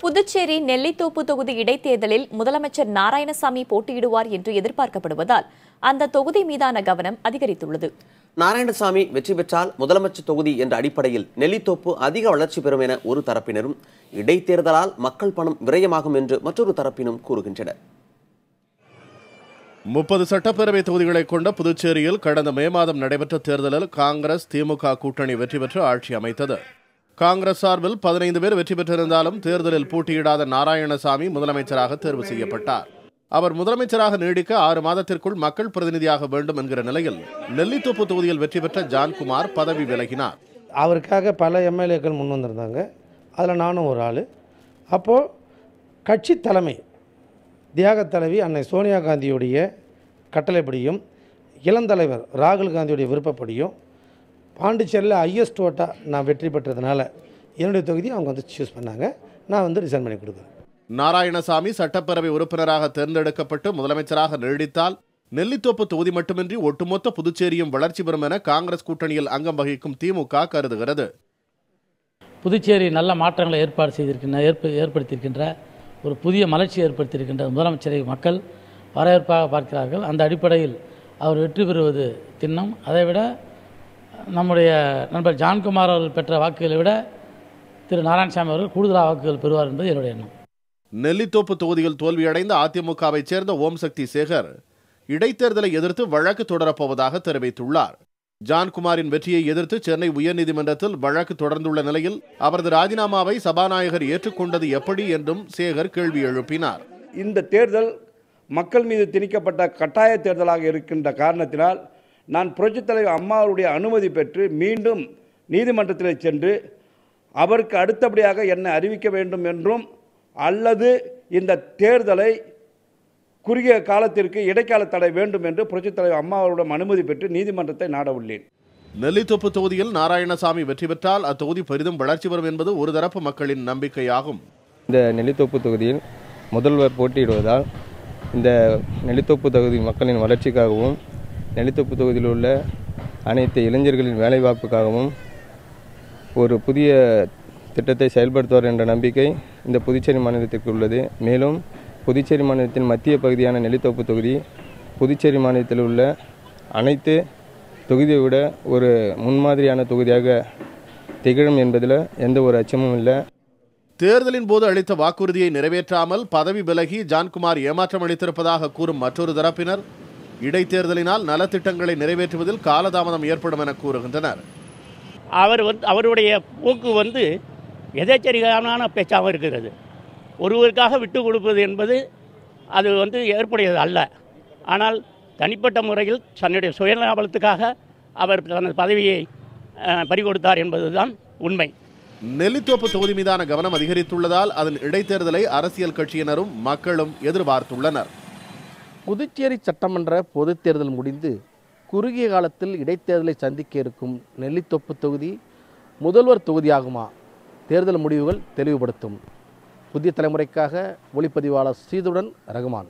புதுச்சேரி நெல்லித்தோப்பு தொகுதி இடைத்தேர்தலில் முதலமைச்சர் நாராயணசாமி போட்டியிடுவார் என்று எதிர்பார்க்கப்படுவதால் அந்த தொகுதி மீதான கவனம் அதிகரித்துள்ளது. நாராயணசாமி வெற்றி பெற்றால் முதலமைச்சர் தொகுதி என்ற அடிப்படையில் நெல்லித்தோப்பு அதிக வளர்ச்சி பெறும் என ஒரு தரப்பினரும், இடைத்தேர்தலால் மக்கள் பணம் விரயமாகும் என்று மற்றொரு தரப்பினும் கூறுகின்றனர். 30 சட்டப்பேரவை தொகுதிகளை கொண்ட புதுச்சேரியில் கடந்த மே மாதம் நடைபெற்ற தேர்தலில் காங்கிரஸ் திமுக கூட்டணி வெற்றி பெற்று ஆட்சி அமைத்தது. காங்கிரஸ் சார்பில் 15 பேர் வெற்றி பெற்றிருந்தாலும் தேர்தலில் போட்டியிடாத நாராயணசாமி முதலமைச்சராக தேர்வு செய்யப்பட்டார். அவர் முதலமைச்சராக நீடிக்க 6 மாதத்திற்குள் மக்கள் பிரதிநிதியாக வேண்டும் என்கிற நிலையில் நெல்லித்தோப்பு தொகுதியில் வெற்றி பெற்ற ஜான்குமார் பதவி விலகினார். அவருக்காக பல எம்எல்ஏக்கள் முன் வந்திருந்தாங்க. அதில் நானும் ஒரு ஆள். அப்போது கட்சி தலைமை தியாக தலைவி அன்னை சோனியா காந்தியுடைய கட்டளைப்படியும் இளந்தலைவர் ராகுல் காந்தியுடைய விருப்பப்படியும் பாண்டிச்சேரியில் ஹையஸ்ட் ஓட்டாக நான் வெற்றி பெற்றதுனால என்னுடைய தொகுதியை அவங்க வந்து சூஸ் பண்ணாங்க. நான் ரிசைன் பண்ணி கொடுக்குறேன். நாராயணசாமி சட்டப்பேரவை உறுப்பினராக தேர்ந்தெடுக்கப்பட்டு முதலமைச்சராக நீடித்தால் நெல்லித்தோப்பு தொகுதி மட்டுமின்றி ஒட்டுமொத்த புதுச்சேரியும் வளர்ச்சி பெறும் என காங்கிரஸ் கூட்டணியில் அங்கம் வகிக்கும் திமுக கருதுகிறது. புதுச்சேரி நல்ல மாற்றங்களை ஏற்படுத்தியிருக்கின்ற ஒரு புதிய மலர்ச்சி ஏற்படுத்தியிருக்கின்ற முதலமைச்சரை மக்கள் வரவேற்பாக பார்க்கிறார்கள். அந்த அடிப்படையில் அவர் வெற்றி பெறுவது திண்ணம். அதைவிட நம்முடைய நண்பர் ஜான்குமார் அவர்கள் பெற்ற வாக்குகளை விட திரு நாராயணசாமி அவர்கள் கூடுதலாக வாக்குகள் பெறுவார் என்பது என்னுடைய எண்ணம். நெல்லித்தோப்பு தொகுதியில் தோல்வியடைந்த அதிமுகவை சேர்ந்த ஓம் சக்தி சேகர் இடைத்தேர்தலை எதிர்த்து வழக்கு தொடரப்போவதாக தெரிவித்துள்ளார். ஜான்குமாரின் வெற்றியை எதிர்த்து சென்னை உயர்நீதிமன்றத்தில் வழக்கு தொடர்ந்துள்ள நிலையில் அவரது ராஜினாமாவை சபாநாயகர் ஏற்றுக்கொண்டது எப்படி என்றும் சேகர் கேள்வி எழுப்பினார். இந்த தேர்தல் மக்கள் மீது திணிக்கப்பட்ட கட்டாய தேர்தலாக இருக்கின்ற காரணத்தினால் நான் புரட்சித் தலைவர் அம்மாவுடைய அனுமதி பெற்று மீண்டும் நீதிமன்றத்தில் சென்று அவருக்கு அடுத்தபடியாக என்னை அறிவிக்க வேண்டும் என்றும், அல்லது இந்த தேர்தலை குறுகிய காலத்திற்கு இடைக்கால தடை வேண்டும் என்று புரட்சித் தலைவர் அம்மாவுடன் அனுமதி பெற்று நீதிமன்றத்தை நாட உள்ளேன். நெல்லித்தோப்பு தொகுதியில் நாராயணசாமி வெற்றி பெற்றால் அத்தொகுதி பெரிதும் வளர்ச்சி பெறும் என்பது ஒரு தரப்பு மக்களின் நம்பிக்கையாகும். இந்த நெல்லித்தோப்பு தொகுதியில் முதல்வர் போட்டியிடுவதால் இந்த நெல்லித்தோப்பு தொகுதி மக்களின் வளர்ச்சிக்காகவும் நெல்லித்தோப்பு தொகுதியில் உள்ள அனைத்து இளைஞர்களின் வேலைவாய்ப்புக்காகவும் ஒரு புதிய திட்டத்தை செயல்படுத்துவார் என்ற நம்பிக்கை இந்த புதுச்சேரி மாநிலத்திற்கு உள்ளது. மேலும் புதுச்சேரி மாநிலத்தின் மத்திய பகுதியான நெல்லித்தோப்பு தொகுதி புதுச்சேரி மாநிலத்தில் உள்ள அனைத்து தொகுதியை விட ஒரு முன்மாதிரியான தொகுதியாக திகழும் என்பதில் எந்த ஒரு அச்சமும் இல்லை. தேர்தலின் போது அளித்த வாக்குறுதியை நிறைவேற்றாமல் பதவி விலகி ஜான்குமார் ஏமாற்றம் அளித்திருப்பதாக கூறும் மற்றொரு தரப்பினர் இடைத்தேர்தலினால் நலத்திட்டங்களை நிறைவேற்றுவதில் காலதாமதம் ஏற்படும் என கூறுகின்றனர். அவருடைய போக்கு எதேச்சரிக்கையான பேச்சாகவும் இருக்கிறது. ஒருவருக்காக விட்டு கொடுப்பது என்பது அது ஏற்புடையது அல்ல. ஆனால் தனிப்பட்ட முறையில் தன்னுடைய சுயநலத்துக்காக அவர் தனது பதவியை பறிகொடுத்தார் என்பதுதான் உண்மை. நெல்லித்தோப்பு தொகுதி மீதான கவனம் அதிகரித்துள்ளதால் அதன் இடைத்தேர்தலை அரசியல் கட்சியினரும் மக்களும் எதிர்பார்த்துள்ளனர். புதுச்சேரி சட்டமன்ற பொதுத் தேர்தல் முடிந்து குறுகிய காலத்தில் இடைத்தேர்தலை சந்திக்க இருக்கும் நெல்லித்தோப்பு தொகுதி முதல்வர் தொகுதியாகுமா? தேர்தல் முடிவுகள் தெளிவுபடுத்தும். புதிய தலைமுறைக்காக ஒளிப்பதிவாளர் ஸ்ரீதுடன் ரகுமான்.